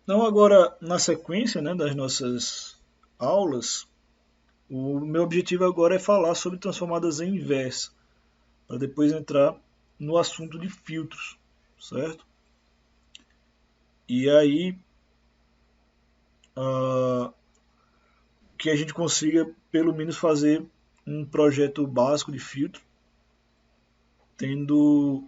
Então agora, na sequência, né, das nossas aulas, o meu objetivo agora é falar sobre transformadas em inversa, para depois entrar no assunto de filtros, certo? E aí, que a gente consiga pelo menos fazer um projeto básico de filtro, tendo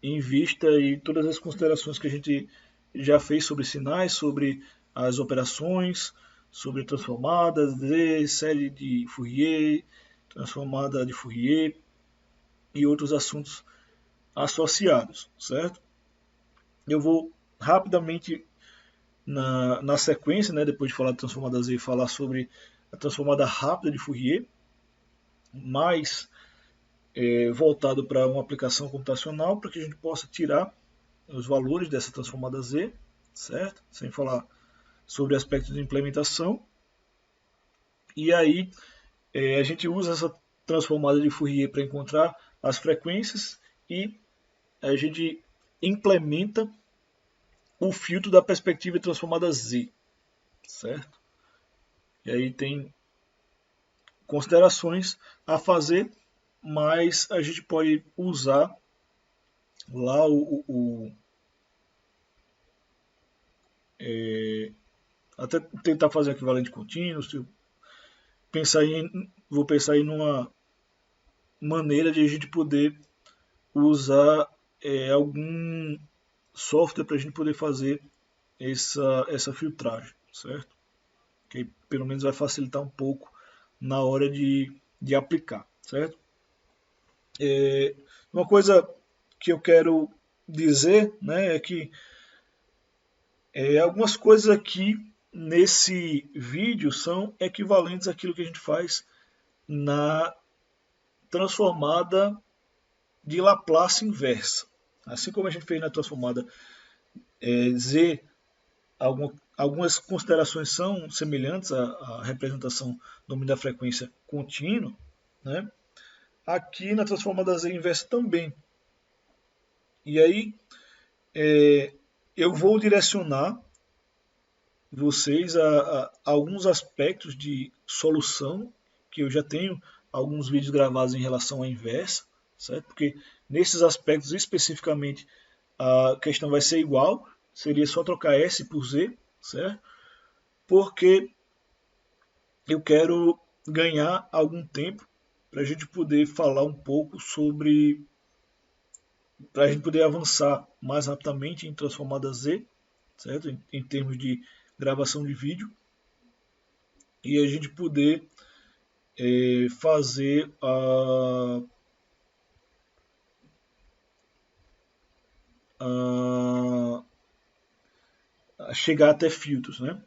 em vista aí todas as considerações que a gente já fez sobre sinais, sobre as operações, sobre transformadas, de série de Fourier, transformada de Fourier e outros assuntos associados, certo? Eu vou rapidamente na sequência, né, depois de falar de transformada Z, falar sobre a transformada rápida de Fourier, mais voltado para uma aplicação computacional, para que a gente possa tirar os valores dessa transformada Z, certo? Sem falar sobre aspectos de implementação. E aí a gente usa essa transformada de Fourier para encontrar as frequências e a gente implementa o filtro da perspectiva transformada Z, certo? E aí tem considerações a fazer, mas a gente pode usar lá até tentar fazer equivalente contínuo, vou pensar em uma maneira de a gente poder usar algum software para a gente poder fazer essa filtragem, certo? Que aí, pelo menos vai facilitar um pouco na hora de aplicar, certo? Uma coisa que eu quero dizer, né, é que algumas coisas aqui nesse vídeo são equivalentes àquilo que a gente faz na transformada de Laplace inversa. Assim como a gente fez na transformada Z, algumas considerações são semelhantes à representação do domínio da frequência contínua, né? Aqui na transformada Z inversa também. E aí eu vou direcionar vocês a alguns aspectos de solução que eu já tenho alguns vídeos gravados em relação à inversa, certo? Porque nesses aspectos especificamente a questão vai ser igual, seria só trocar S por Z, certo? Porque eu quero ganhar algum tempo para a gente poder falar um pouco sobre, para a gente poder avançar mais rapidamente em transformada Z, certo? Em termos de gravação de vídeo, e a gente poder fazer a chegar até filtros, né?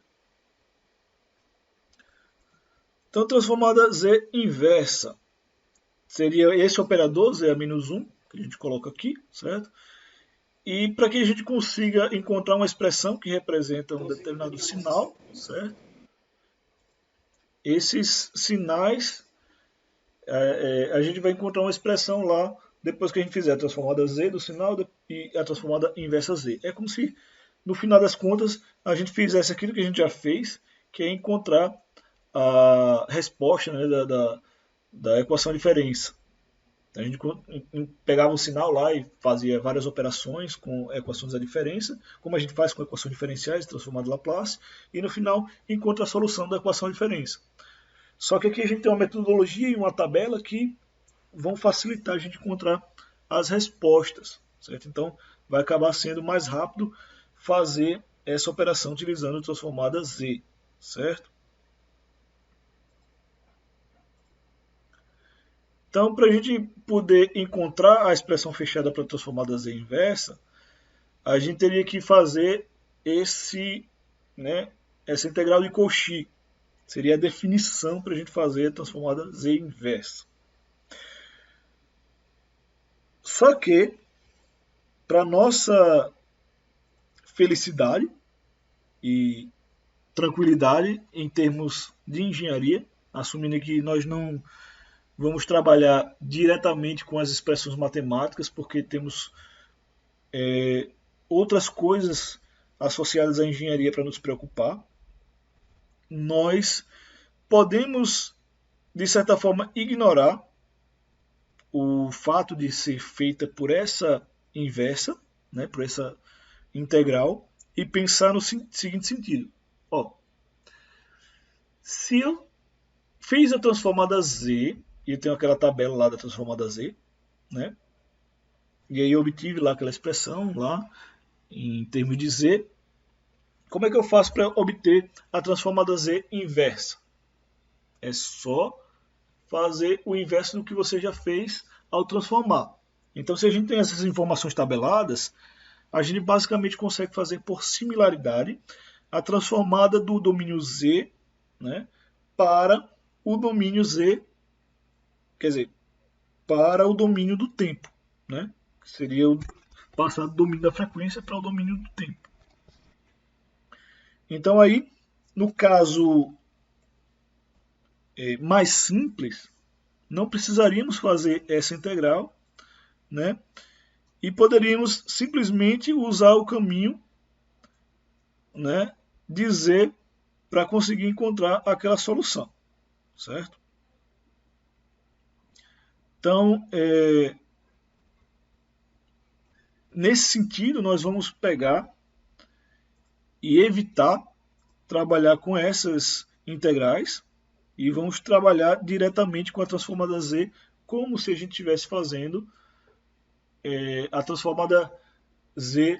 Então, transformada Z inversa seria esse operador, Z a menos 1, que a gente coloca aqui, certo? E para que a gente consiga encontrar uma expressão que representa um determinado sinal, certo? Esses sinais, a gente vai encontrar uma expressão lá depois que a gente fizer a transformada Z do sinal e a transformada inversa Z. É como se, no final das contas, a gente fizesse aquilo que a gente já fez, que é encontrar a resposta, né, da equação de diferença. A gente pegava um sinal lá e fazia várias operações com equações da diferença, como a gente faz com equações diferenciais, transformada de Laplace, e no final encontra a solução da equação de diferença. Só que aqui a gente tem uma metodologia e uma tabela que vão facilitar a gente encontrar as respostas, certo? Então vai acabar sendo mais rápido fazer essa operação utilizando a transformada Z, certo? Então, para a gente poder encontrar a expressão fechada para a transformada Z inversa, a gente teria que fazer né, essa integral de Cauchy. Seria a definição para a gente fazer a transformada Z inversa. Só que, para nossa felicidade e tranquilidade em termos de engenharia, assumindo que nós não vamos trabalhar diretamente com as expressões matemáticas, porque temos outras coisas associadas à engenharia para nos preocupar. Nós podemos, de certa forma, ignorar o fato de ser feita por essa inversa, né, por essa integral, e pensar no seguinte sentido. Ó, se eu fiz a transformada z, e eu tenho aquela tabela lá da transformada z, né, e aí eu obtive lá aquela expressão lá em termos de z, como é que eu faço para obter a transformada z inversa? É só fazer o inverso do que você já fez ao transformar. Então, se a gente tem essas informações tabeladas, a gente basicamente consegue fazer por similaridade a transformada do domínio z, né, para o domínio z, quer dizer, para o domínio do tempo, né, que seria passar do domínio da frequência para o domínio do tempo. Então aí, no caso mais simples, não precisaríamos fazer essa integral, né? E poderíamos simplesmente usar o caminho, né, de z para conseguir encontrar aquela solução, certo? Então, nesse sentido, nós vamos pegar e evitar trabalhar com essas integrais e vamos trabalhar diretamente com a transformada z, como se a gente estivesse fazendo a transformada z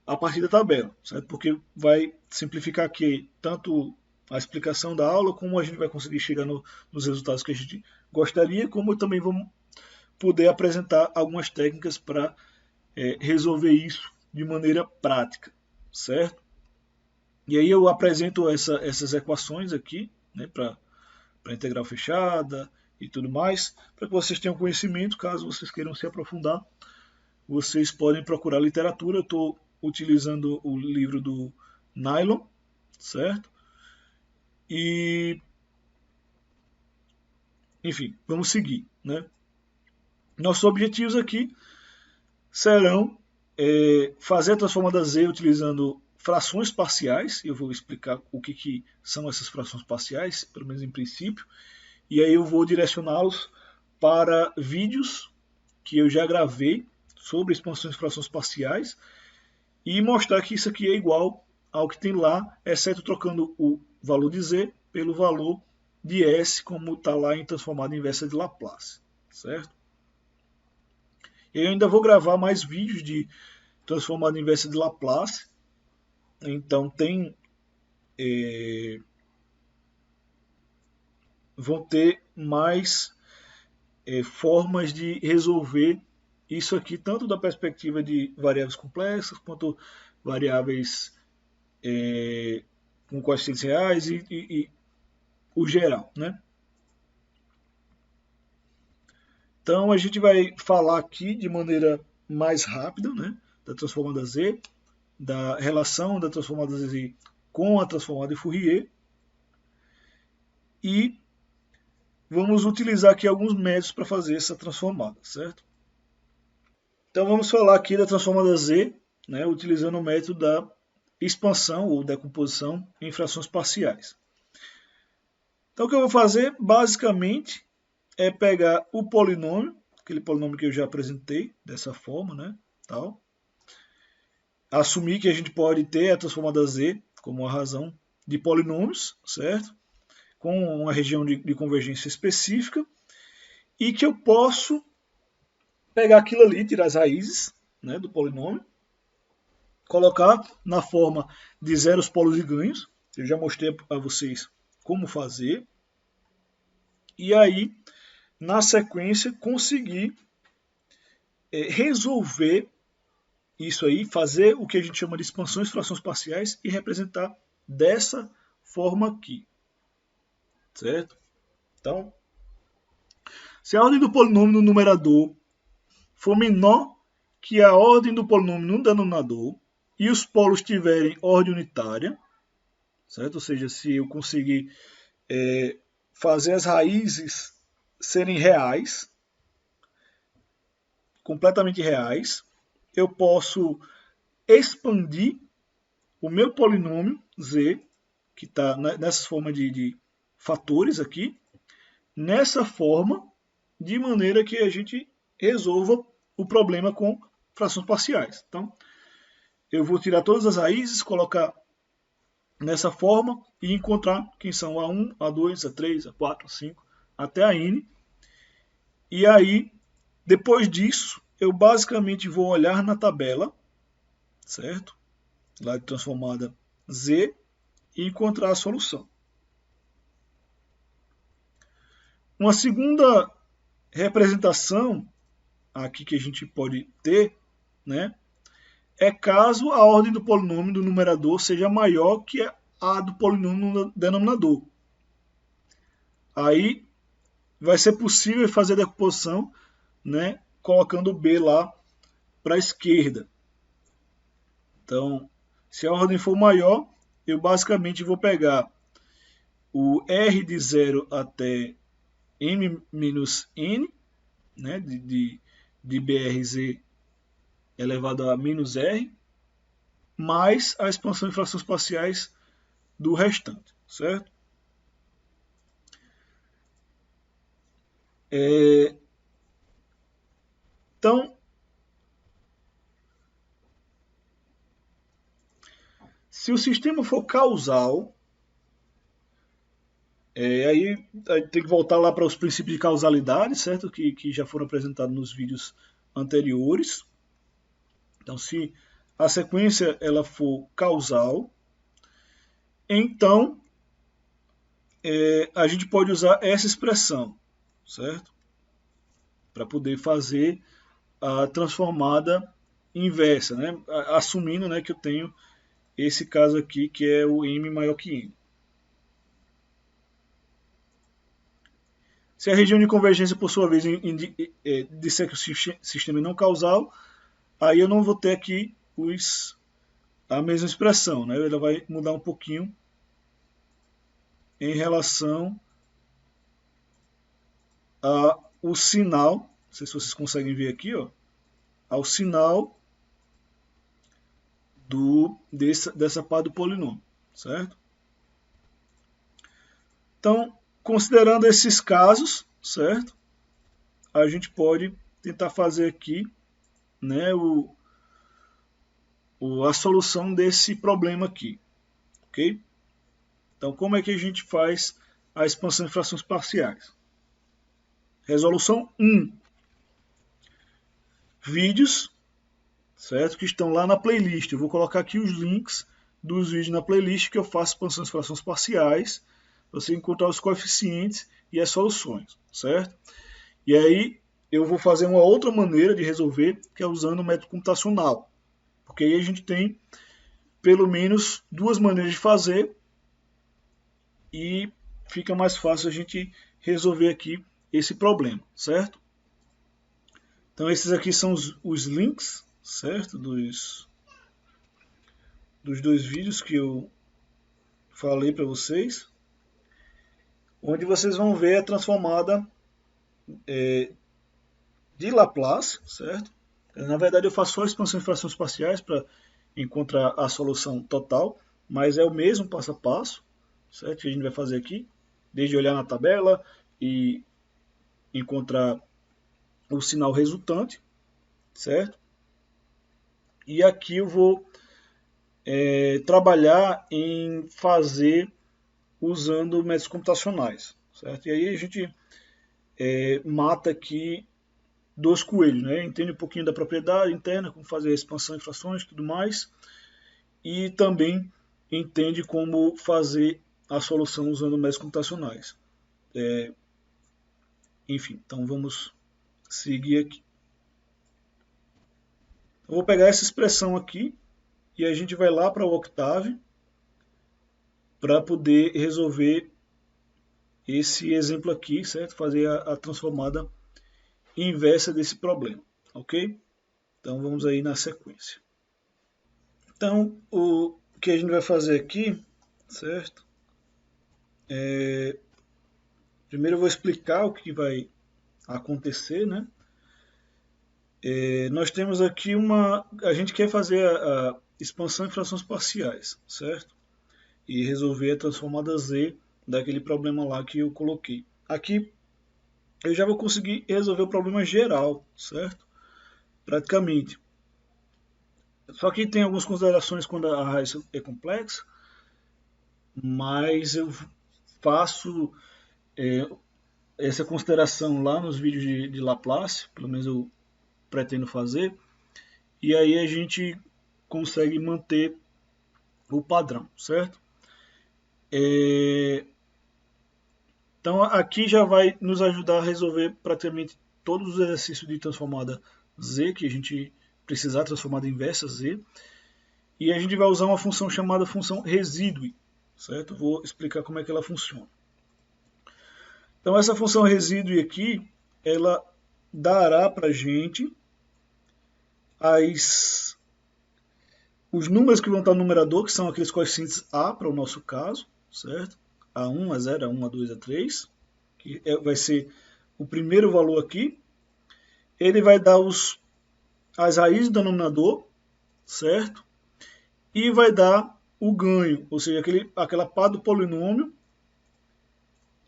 a partir da tabela, certo? Porque vai simplificar aqui tanto a explicação da aula, como a gente vai conseguir chegar nos resultados que a gente gostaria, como também vamos poder apresentar algumas técnicas para resolver isso de maneira prática, certo? E aí eu apresento essas equações aqui, né, para integral fechada e tudo mais, para que vocês tenham conhecimento. Caso vocês queiram se aprofundar, vocês podem procurar literatura. Eu estou utilizando o livro do Nylon, certo? E, enfim, vamos seguir, né? Nossos objetivos aqui serão fazer a transformada z utilizando frações parciais. Eu vou explicar o que são essas frações parciais, pelo menos em princípio, e aí eu vou direcioná-los para vídeos que eu já gravei sobre expansões de frações parciais e mostrar que isso aqui é igual ao que tem lá, exceto trocando o valor de z pelo valor de s, como está lá em transformada inversa de Laplace, certo? Eu ainda vou gravar mais vídeos de transformada inversa de Laplace, então vão ter mais formas de resolver isso aqui, tanto da perspectiva de variáveis complexas, quanto variáveis com coeficientes reais e o geral, né? Então a gente vai falar aqui de maneira mais rápida, né, da transformada z, da relação da transformada z com a transformada de Fourier, e vamos utilizar aqui alguns métodos para fazer essa transformada, certo? Então vamos falar aqui da transformada z, né, utilizando o método da expansão ou decomposição em frações parciais. Então o que eu vou fazer basicamente é pegar o polinômio, aquele polinômio que eu já apresentei dessa forma, né, tal. Assumir que a gente pode ter a transformada z como uma razão de polinômios, certo? Com uma região de convergência específica, e que eu posso pegar aquilo ali, tirar as raízes, né, do polinômio, colocar na forma de zeros, polos e ganhos. Eu já mostrei a vocês como fazer. E aí, na sequência, conseguir resolver isso aí, fazer o que a gente chama de expansões de frações parciais e representar dessa forma aqui, certo? Então, se a ordem do polinômio no numerador for menor que a ordem do polinômio no denominador e os polos tiverem ordem unitária, certo? Ou seja, se eu conseguir fazer as raízes serem reais, completamente reais, eu posso expandir o meu polinômio z, que está nessa forma de fatores aqui, nessa forma, de maneira que a gente resolva o problema com frações parciais. Então, eu vou tirar todas as raízes, colocar nessa forma e encontrar quem são A1, A2, A3, A4, A5, até a N. E aí, depois disso, eu basicamente vou olhar na tabela, certo? Lá de transformada Z, e encontrar a solução. Uma segunda representação aqui que a gente pode ter, né, é caso a ordem do polinômio do numerador seja maior que a do polinômio no denominador. Aí vai ser possível fazer a decomposição, né, colocando B lá para a esquerda. Então, se a ordem for maior, eu basicamente vou pegar o R de 0 até m-n, né, de BRZ elevado a menos R, mais a expansão de frações parciais do restante, certo? Então, se o sistema for causal, aí tem que voltar lá para os princípios de causalidade, certo? Que já foram apresentados nos vídeos anteriores. Então, se a sequência ela for causal, então a gente pode usar essa expressão, certo? Para poder fazer a transformada inversa, né? Assumindo, né, que eu tenho esse caso aqui que é o m maior que n. Se a região de convergência, por sua vez, disser que o sistema é não causal, aí eu não vou ter aqui a mesma expressão, né? Ela vai mudar um pouquinho em relação ao sinal, não sei se vocês conseguem ver aqui, ó, ao sinal dessa parte do polinômio, certo? Então, considerando esses casos, certo? A gente pode tentar fazer aqui, né, a solução desse problema aqui, ok? Então, como é que a gente faz a expansão de frações parciais? Resolução 1. Vídeos, certo? Que estão lá na playlist. Eu vou colocar aqui os links dos vídeos na playlist que eu faço expansões de frações parciais. Você encontrar os coeficientes e as soluções, certo? E aí eu vou fazer uma outra maneira de resolver, que é usando o método computacional. Porque aí a gente tem pelo menos duas maneiras de fazer e fica mais fácil a gente resolver aqui esse problema, certo? Então esses aqui são os links, certo? Dos dois vídeos que eu falei para vocês, onde vocês vão ver a transformada de Laplace, certo? Na verdade eu faço só a expansão de frações parciais para encontrar a solução total, mas é o mesmo passo a passo, certo? Que a gente vai fazer aqui, desde olhar na tabela e encontrar o sinal resultante, certo? E aqui eu vou trabalhar em fazer usando métodos computacionais, certo? E aí a gente mata aqui dois coelhos, né? Entende um pouquinho da propriedade interna, como fazer a expansão de frações e tudo mais, e também entende como fazer a solução usando métodos computacionais. Enfim, então vamos seguir aqui. Eu vou pegar essa expressão aqui e a gente vai lá para o Octave para poder resolver esse exemplo aqui, certo? Fazer a transformada inversa desse problema, ok? Então vamos aí na sequência. Então o que a gente vai fazer aqui, certo? Primeiro eu vou explicar o que vai acontecer, né? Nós temos aqui a gente quer fazer expansão em frações parciais, certo? E resolver a transformada Z daquele problema lá que eu coloquei. Aqui eu já vou conseguir resolver o problema geral, certo? Praticamente. Só que tem algumas considerações quando a raiz é complexa, mas eu faço essa consideração lá nos vídeos de Laplace, pelo menos eu pretendo fazer, e aí a gente consegue manter o padrão, certo? Então aqui já vai nos ajudar a resolver praticamente todos os exercícios de transformada Z que a gente precisar, transformada inversa Z, e a gente vai usar uma função chamada função resíduo, certo? Vou explicar como é que ela funciona. Então essa função resíduo aqui, ela dará para a gente os números que vão estar no numerador, que são aqueles coeficientes A para o nosso caso, certo? A1, A0, A1, A2, A3, que vai ser o primeiro valor aqui. Ele vai dar as raízes do denominador, certo? E vai dar o ganho, ou seja, aquela parte do polinômio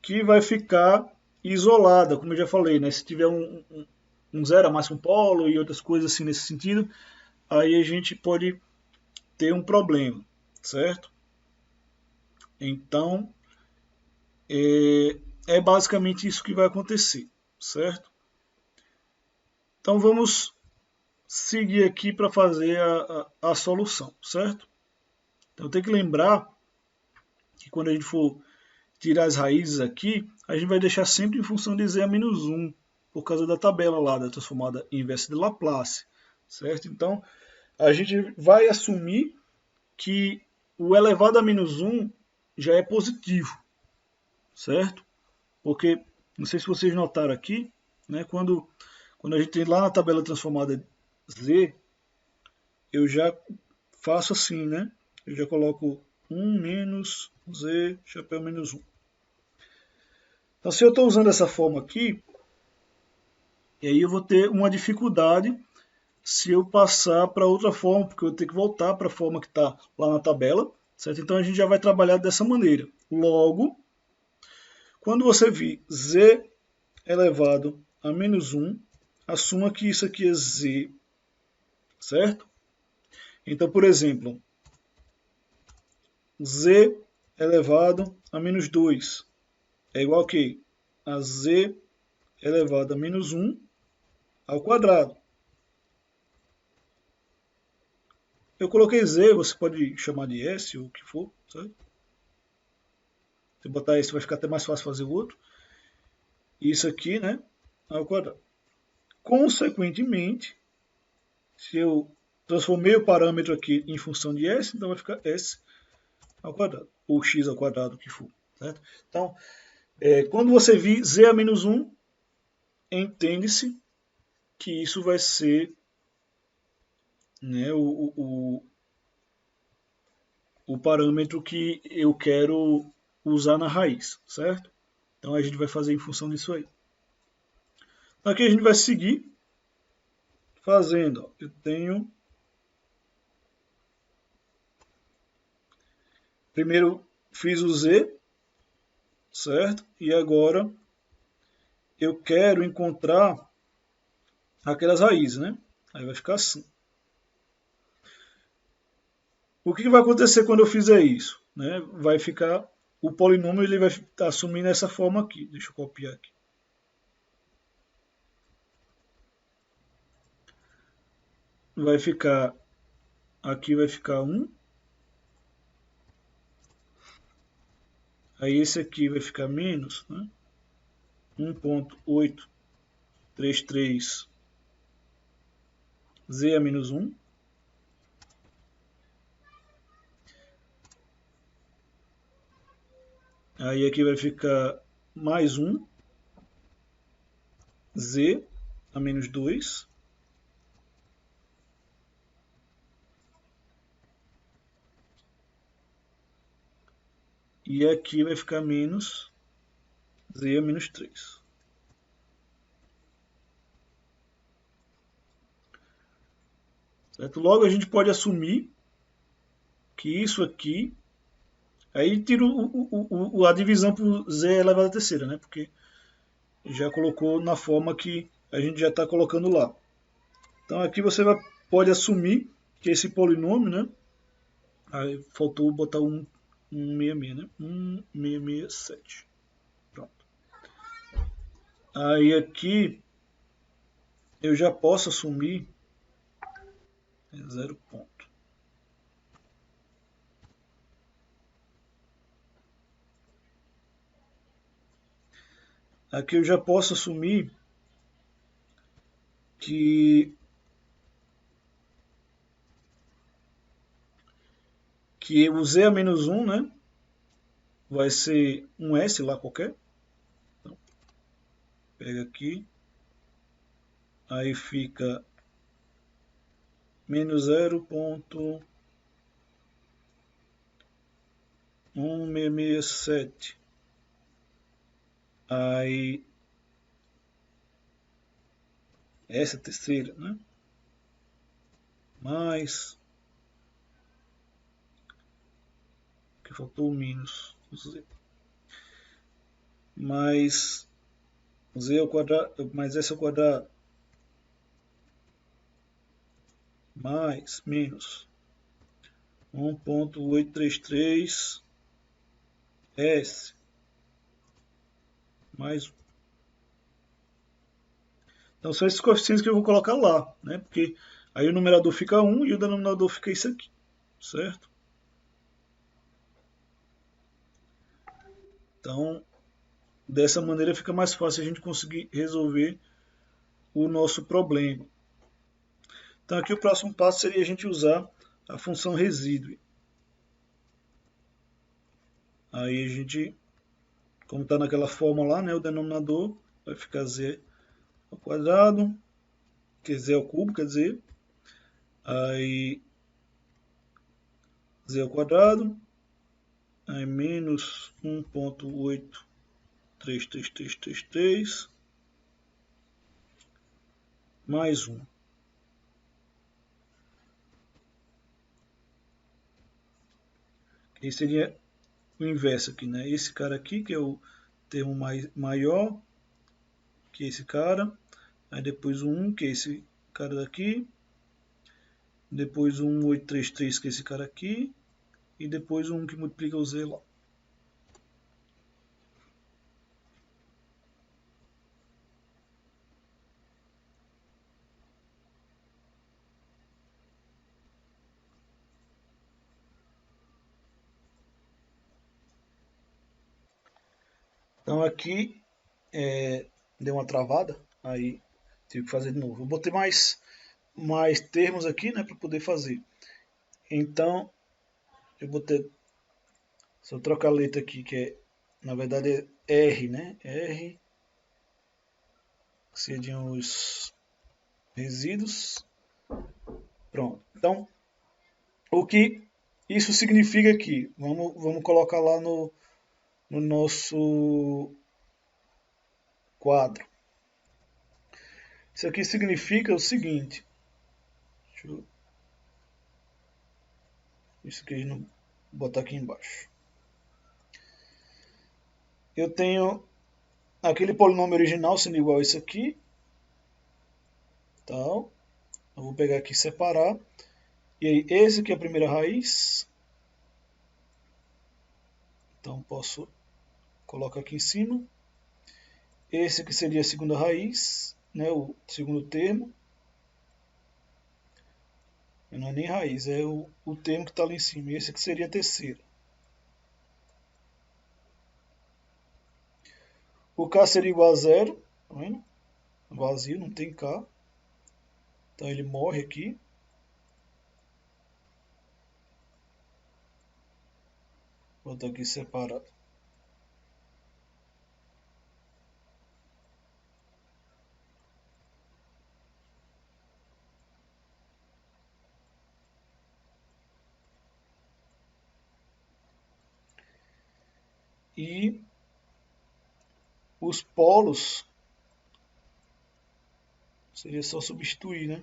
que vai ficar isolada, como eu já falei, né? Se tiver um zero a mais um polo e outras coisas assim nesse sentido, aí a gente pode ter um problema, certo? Então, é basicamente isso que vai acontecer, certo? Então vamos seguir aqui para fazer a solução, certo? Então tem que lembrar que quando a gente for tirar as raízes aqui, a gente vai deixar sempre em função de z a menos 1, por causa da tabela lá da transformada inversa de Laplace, certo? Então a gente vai assumir que o elevado a menos 1 já é positivo, certo? Porque, não sei se vocês notaram aqui, né, quando a gente tem lá na tabela transformada Z, eu já faço assim, né? Eu já coloco 1 menos Z, chapéu menos 1. Então, se eu estou usando essa forma aqui, e aí eu vou ter uma dificuldade se eu passar para outra forma, porque eu vou ter que voltar para a forma que está lá na tabela, certo? Então a gente já vai trabalhar dessa maneira. Logo, quando você vir Z elevado a menos 1, assuma que isso aqui é Z, certo? Então, por exemplo, Z elevado a menos 2 é igual a Z elevado a menos 1 ao quadrado. Eu coloquei Z, você pode chamar de S ou o que for, sabe? Se botar S vai ficar até mais fácil fazer o outro. Isso aqui, né, ao quadrado. Consequentemente, se eu transformei o parâmetro aqui em função de S, então vai ficar S ao quadrado, ou x ao quadrado, o que for. Certo? Então, quando você vir Z a menos 1, entende-se que isso vai ser, né, o parâmetro que eu quero usar na raiz, certo? Então a gente vai fazer em função disso aí. Aqui a gente vai seguir fazendo. Eu tenho primeiro fiz o Z, certo? E agora eu quero encontrar aquelas raízes, né? Aí vai ficar assim. O que vai acontecer quando eu fizer isso? Né? Vai ficar, o polinômio ele vai estar assumindo essa forma aqui. Deixa eu copiar aqui. Vai ficar, aqui vai ficar 1. Aí esse aqui vai ficar menos, né? 1.833 Z a menos 1. Aí aqui vai ficar mais 1 Z a menos 2. E aqui vai ficar menos Z a menos 3. Certo? Logo a gente pode assumir que isso aqui, aí tiro a divisão por z elevado à terceira, né? Porque já colocou na forma que a gente já está colocando lá. Então aqui você pode assumir que esse polinômio, né? Aí faltou botar 166, né? 1667. Pronto. Aí aqui eu já posso assumir 0 ponto. Aqui eu já posso assumir que o z a menos 1, né, vai ser um s lá qualquer. Então, pega aqui, aí fica menos 0.1667. Aí essa terceira, né, mais, que faltou o menos, z, mais z ao quadrado, mais s ao quadrado, mais, menos 1.833 S mais 1. Então são esses coeficientes que eu vou colocar lá, né? Porque aí o numerador fica 1 e o denominador fica isso aqui, certo? Então, dessa maneira fica mais fácil a gente conseguir resolver o nosso problema. Então aqui o próximo passo seria a gente usar a função resíduo. Aí a gente, como está naquela forma lá, né, o denominador vai ficar z ao quadrado, que é z ao cubo, quer dizer, aí z ao quadrado, aí menos 1.83333 mais 1. Esse seria o inverso aqui, né? Esse cara aqui, que é o termo maior que esse cara, aí depois o 1, que é esse cara daqui, depois o 1833, que é esse cara aqui, e depois o 1 que multiplica o z lá. Então aqui deu uma travada, aí tive que fazer de novo. Eu botei mais termos aqui, né, para poder fazer. Então, eu botei, se eu trocar a letra aqui, que é, na verdade é R, né, R, que seriam os resíduos. Pronto. Então, o que isso significa aqui? Vamos colocar lá no nosso quadro. Isso aqui significa o seguinte. Isso aqui a gente não botar aqui embaixo. Eu tenho aquele polinômio original sendo igual a isso aqui. Então, eu vou pegar aqui e separar. E aí, esse aqui é a primeira raiz. Então, posso colocar aqui em cima. Esse aqui seria a segunda raiz, né, o segundo termo. Não é nem raiz, é o termo que está ali em cima. E esse aqui seria a terceira. O K seria igual a zero, tá vendo? Vazio, não tem K. Então ele morre aqui. Vou botar aqui separado. E os polos seria só substituir, né?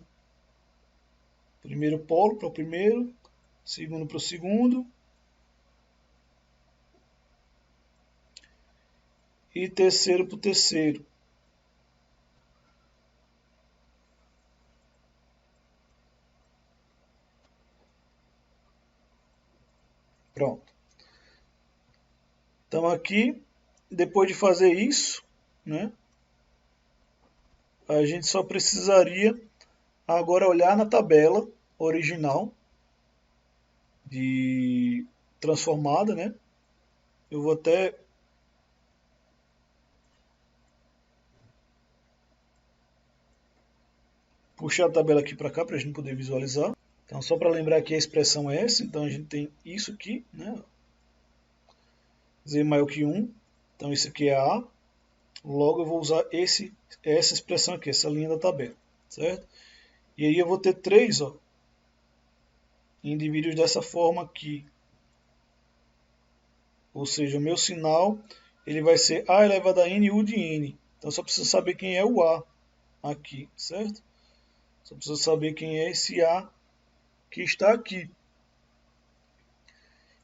Primeiro polo para o primeiro, segundo para o segundo, e terceiro para o terceiro. Pronto. Então aqui, depois de fazer isso, né, a gente só precisaria agora olhar na tabela original de transformada, né? Eu vou até puxar a tabela aqui para cá para a gente poder visualizar. Então, só para lembrar que a expressão é essa, então a gente tem isso aqui, né? Z maior que 1, então isso aqui é A, logo eu vou usar essa expressão aqui, essa linha da tabela, certo? E aí eu vou ter 3 indivíduos dessa forma aqui, ou seja, o meu sinal ele vai ser A elevado a N U de N, então só preciso saber quem é o A aqui, certo? Só preciso saber quem é esse A que está aqui,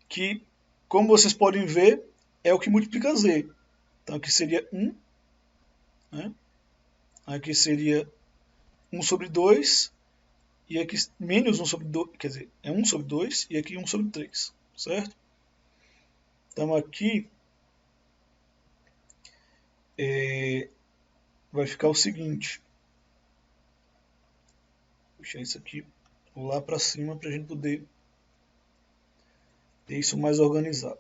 que, como vocês podem ver, é o que multiplica Z. Então aqui seria 1, né? Aqui seria 1 sobre 2, e aqui menos 1 sobre 2, quer dizer, é 1 sobre 2, e aqui 1 sobre 3, certo? Então aqui vai ficar o seguinte, vou puxar isso aqui lá para cima para a gente poder ter isso mais organizado.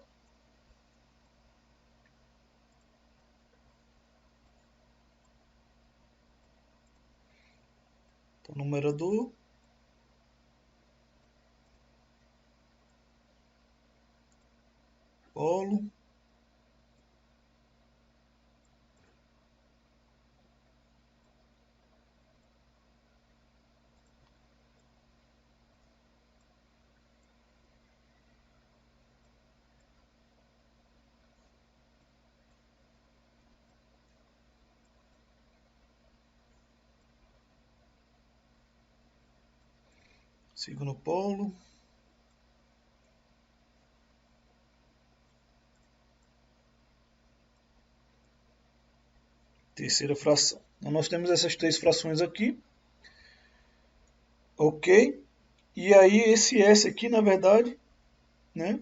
Então, numerador, polo, segundo polo, terceira fração. Então nós temos essas 3 frações aqui, ok? E aí esse S aqui, na verdade, né,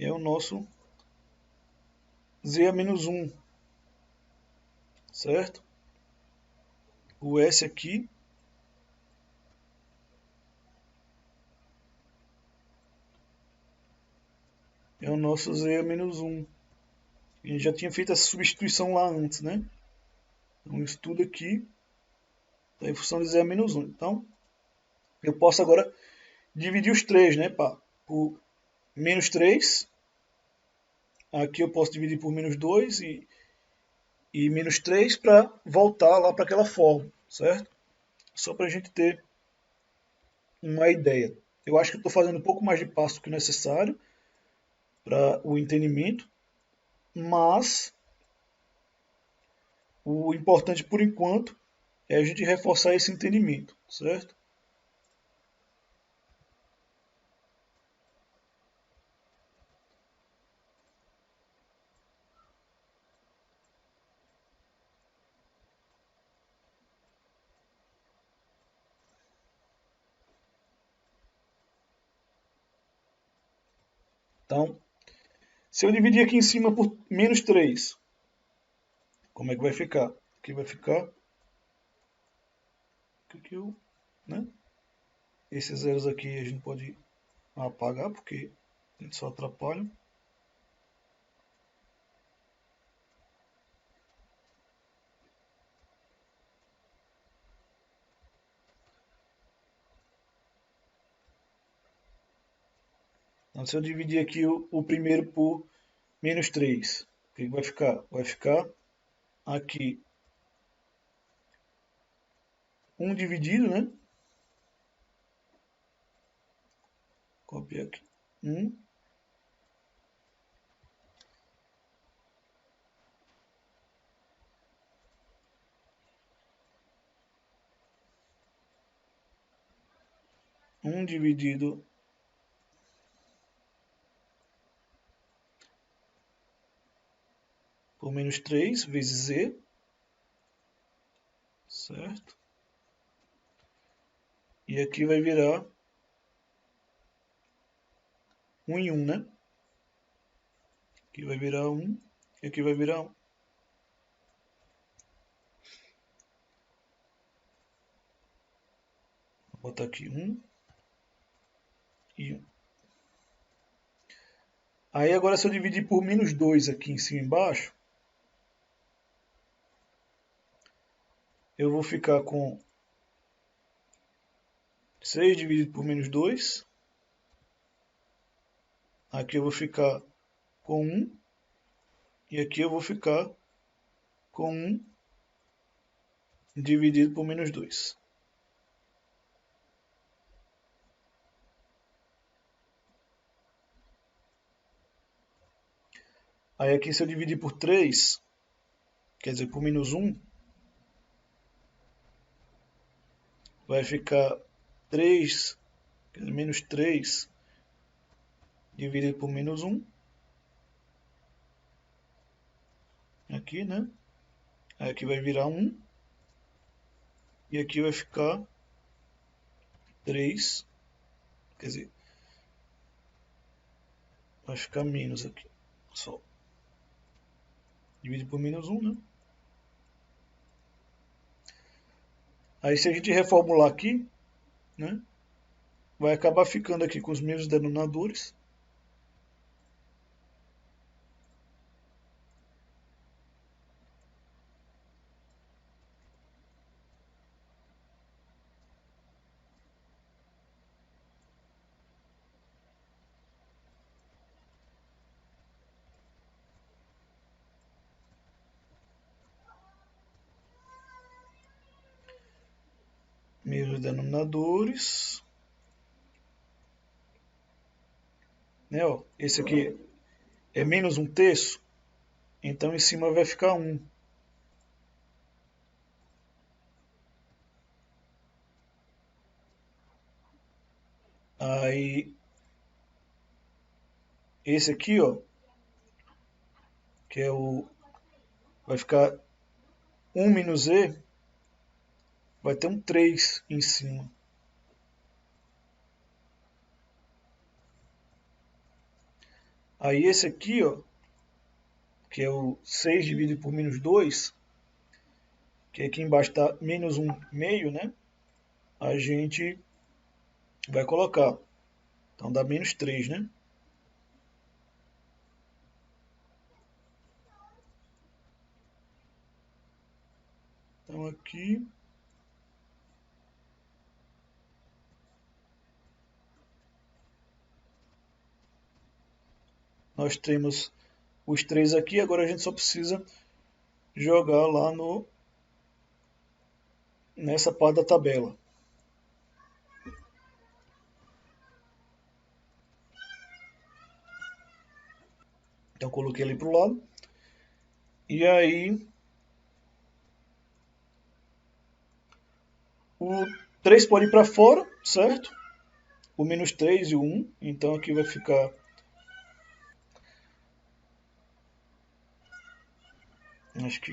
é o nosso Z a menos 1, certo? O S aqui é o nosso Z a menos 1. A gente já tinha feito essa substituição lá antes, né? Então isso tudo aqui está em função de Z a menos 1. Então eu posso agora dividir os 3, né, por menos 3. Aqui eu posso dividir por menos 2 e menos 3 para voltar lá para aquela forma, certo? Só para a gente ter uma ideia. Eu acho que estou fazendo um pouco mais de passo do que necessário para o entendimento, mas o importante por enquanto é a gente reforçar esse entendimento, certo? Então, se eu dividir aqui em cima por menos 3, como é que vai ficar? Aqui vai ficar... Aqui eu, né? Esses zeros aqui a gente pode apagar, porque eles só atrapalham. Então, se eu dividir aqui o primeiro por menos 3, o que vai ficar? Vai ficar aqui 1 dividido, né? Copiar aqui. 1. 1 dividido por menos 3 vezes z, certo? E aqui vai virar 1 em 1, né? Aqui vai virar 1 e aqui vai virar 1. Vou botar aqui 1 e 1. Aí agora se eu dividir por menos 2 aqui em cima e embaixo, eu vou ficar com 6 dividido por menos 2. Aqui eu vou ficar com 1. E aqui eu vou ficar com 1 dividido por menos 2. Aí aqui se eu dividir por 3, quer dizer, por menos 1, vai ficar 3, quer dizer, menos 3 dividido por menos 1. Aqui, né? Aí aqui vai virar 1. E aqui vai ficar 3. Quer dizer, vai ficar menos aqui. Só. Divide por menos 1, né? Aí se a gente reformular aqui, né? Vai acabar ficando aqui com os mesmos denominadores. Mesmos denominadores. Né, ó, esse aqui é menos 1/3, então em cima vai ficar 1. Aí esse aqui, ó, que é o, vai ficar 1 menos z, vai ter um 3 em cima. Aí esse aqui, ó, que é o 6 dividido por menos 2, que aqui embaixo está menos 1 meio, né? A gente vai colocar. Então dá menos 3, né? Então aqui nós temos os 3 aqui, agora a gente só precisa jogar lá nessa parte da tabela. Então coloquei ali para o lado. E aí o 3 pode ir para fora, certo? O menos 3 e o 1. Então aqui vai ficar... Acho que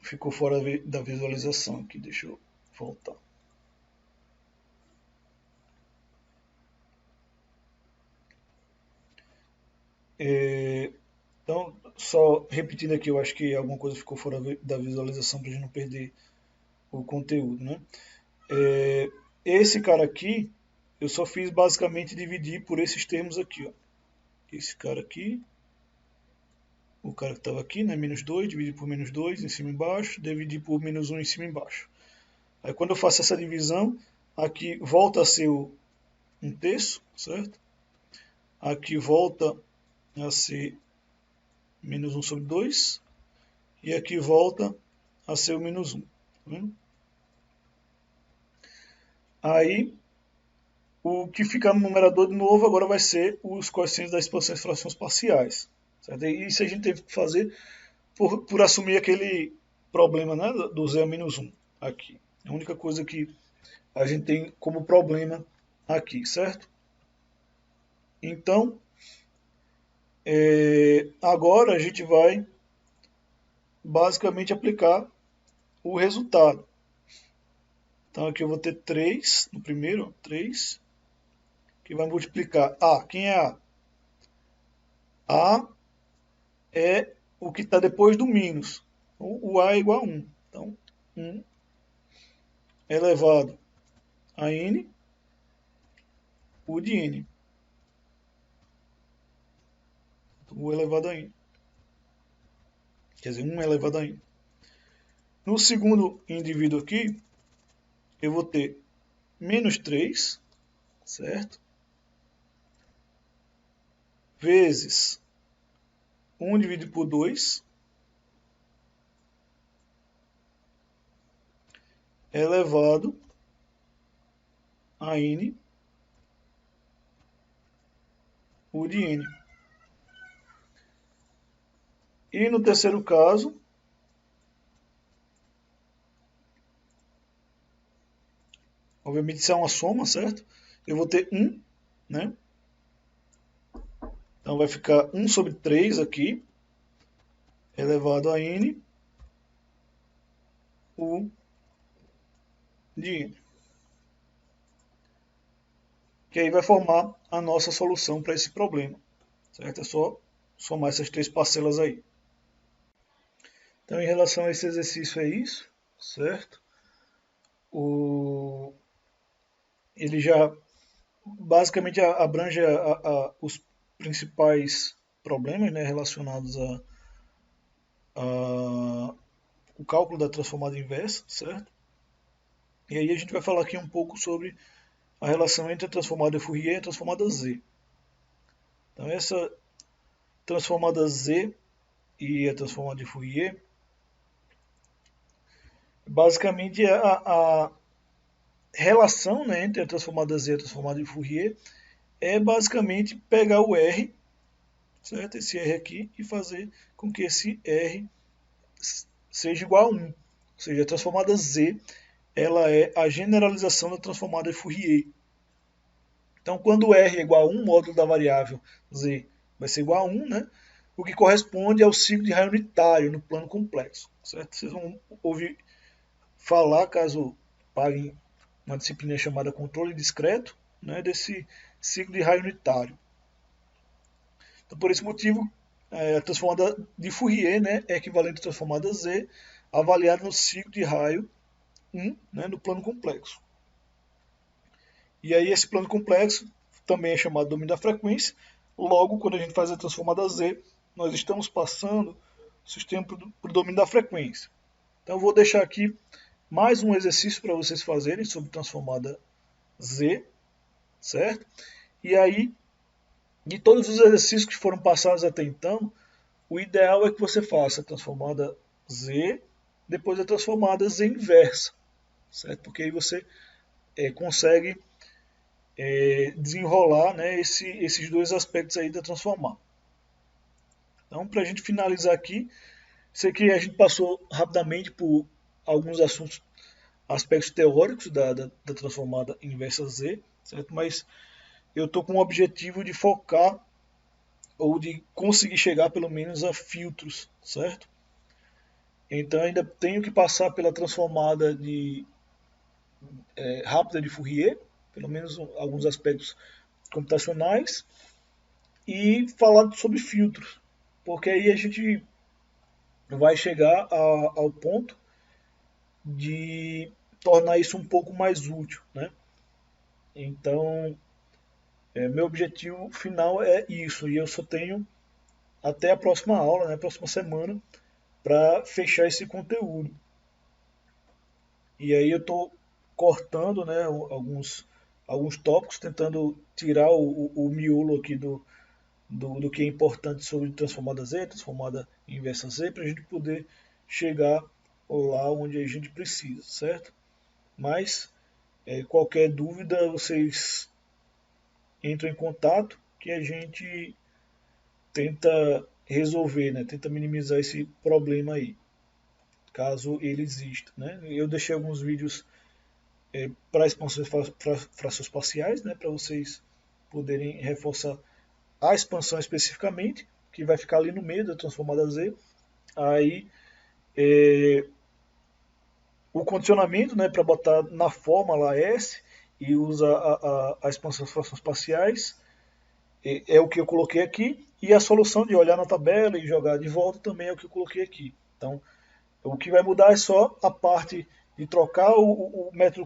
ficou fora da visualização aqui. Deixa eu voltar. Então, só repetindo aqui, eu acho que alguma coisa ficou fora da visualização para a gente não perder o conteúdo, né? Esse cara aqui, eu só fiz basicamente dividir por esses termos aqui, ó. Esse cara aqui, o cara que estava aqui, né? Menos 2, dividir por menos 2 em cima e embaixo, dividir por menos 1 em cima e embaixo. Aí quando eu faço essa divisão, aqui volta a ser um terço, certo? Aqui volta a ser menos 1 sobre 2. E aqui volta a ser o menos 1. Tá vendo? Aí, o que fica no numerador de novo agora vai ser os coeficientes das expansões e frações parciais. Certo? E isso a gente teve que fazer por assumir aquele problema, né, do 0 a menos 1 aqui. A única coisa que a gente tem como problema aqui, certo? Então, agora a gente vai basicamente aplicar o resultado. Então aqui eu vou ter 3 no primeiro, 3, que vai multiplicar A. Quem é A? A é o que está depois do mínus. O A é igual a 1. Então, 1 elevado a N, o de N. O elevado a N. Quer dizer, 1 elevado a N. No segundo indivíduo aqui, eu vou ter menos 3, certo? Vezes 1 dividido por 2, elevado a N, o de N. E no terceiro caso, obviamente isso é uma soma, certo? Eu vou ter 1, né? Então vai ficar 1 sobre 3 aqui, elevado a N, U de N. Que aí vai formar a nossa solução para esse problema, certo? É só somar essas 3 parcelas aí. Então, em relação a esse exercício é isso, certo? Ele já basicamente abrange os principais problemas, né, relacionados o cálculo da transformada inversa, certo? E aí a gente vai falar aqui um pouco sobre a relação entre a transformada Fourier e a transformada Z. Então essa transformada Z e a transformada de Fourier, basicamente a relação, né, entre a transformada Z e a transformada de Fourier é basicamente pegar o R, certo? Esse R aqui, e fazer com que esse R seja igual a 1. Ou seja, a transformada Z ela é a generalização da transformada de Fourier. Então, quando R é igual a 1, o módulo da variável Z vai ser igual a 1, né? O que corresponde ao ciclo de raio unitário no plano complexo. Certo? Vocês vão ouvir falar, caso paguem uma disciplina chamada controle discreto, né, desse ciclo de raio unitário. Então, por esse motivo, a transformada de Fourier, né, é equivalente à transformada Z, avaliada no ciclo de raio 1, né, no plano complexo. E aí esse plano complexo também é chamado domínio da frequência. Logo, quando a gente faz a transformada Z, nós estamos passando o sistema para o domínio da frequência. Então eu vou deixar aqui mais um exercício para vocês fazerem sobre transformada Z, certo? E aí, de todos os exercícios que foram passados até então, o ideal é que você faça a transformada Z, depois a transformada Z inversa, certo? Porque aí você consegue desenrolar, né, esses dois aspectos aí da transformada. Então, para a gente finalizar aqui, sei que a gente passou rapidamente por alguns assuntos, aspectos teóricos da transformada inversa Z, certo? Mas eu estou com o objetivo de focar ou de conseguir chegar pelo menos a filtros, certo? Então ainda tenho que passar pela transformada rápida de Fourier, pelo menos alguns aspectos computacionais, e falar sobre filtros, porque aí a gente vai chegar ao ponto de tornar isso um pouco mais útil, né? Então, meu objetivo final é isso, e eu só tenho até a próxima aula, né, a próxima semana, para fechar esse conteúdo. E aí eu estou cortando, né, alguns tópicos, tentando tirar o miolo aqui do que é importante sobre transformada Z, transformada inversa Z, para a gente poder chegar lá onde a gente precisa, certo? Mas qualquer dúvida vocês entram em contato que a gente tenta resolver, né? Tenta minimizar esse problema aí, caso ele exista, né? Eu deixei alguns vídeos para expansões frações né, para vocês poderem reforçar a expansão especificamente, que vai ficar ali no meio da transformada Z. Aí o condicionamento, né, para botar na fórmula S e usa a expansão das frações parciais, é o que eu coloquei aqui, e a solução de olhar na tabela e jogar de volta também é o que eu coloquei aqui. Então, o que vai mudar é só a parte de trocar o método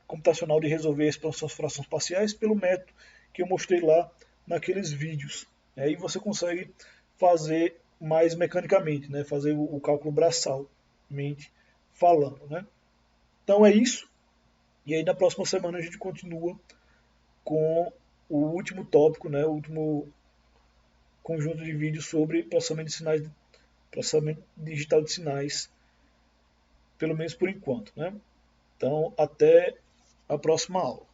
computacional de resolver a expansão das frações parciais pelo método que eu mostrei lá naqueles vídeos. Aí você consegue fazer mais mecanicamente, né? Fazer o cálculo braçalmente falando. Né? Então é isso. E aí na próxima semana a gente continua com o último tópico, né? O último conjunto de vídeos sobre processamento digital de sinais, pelo menos por enquanto. Né? Então, até a próxima aula.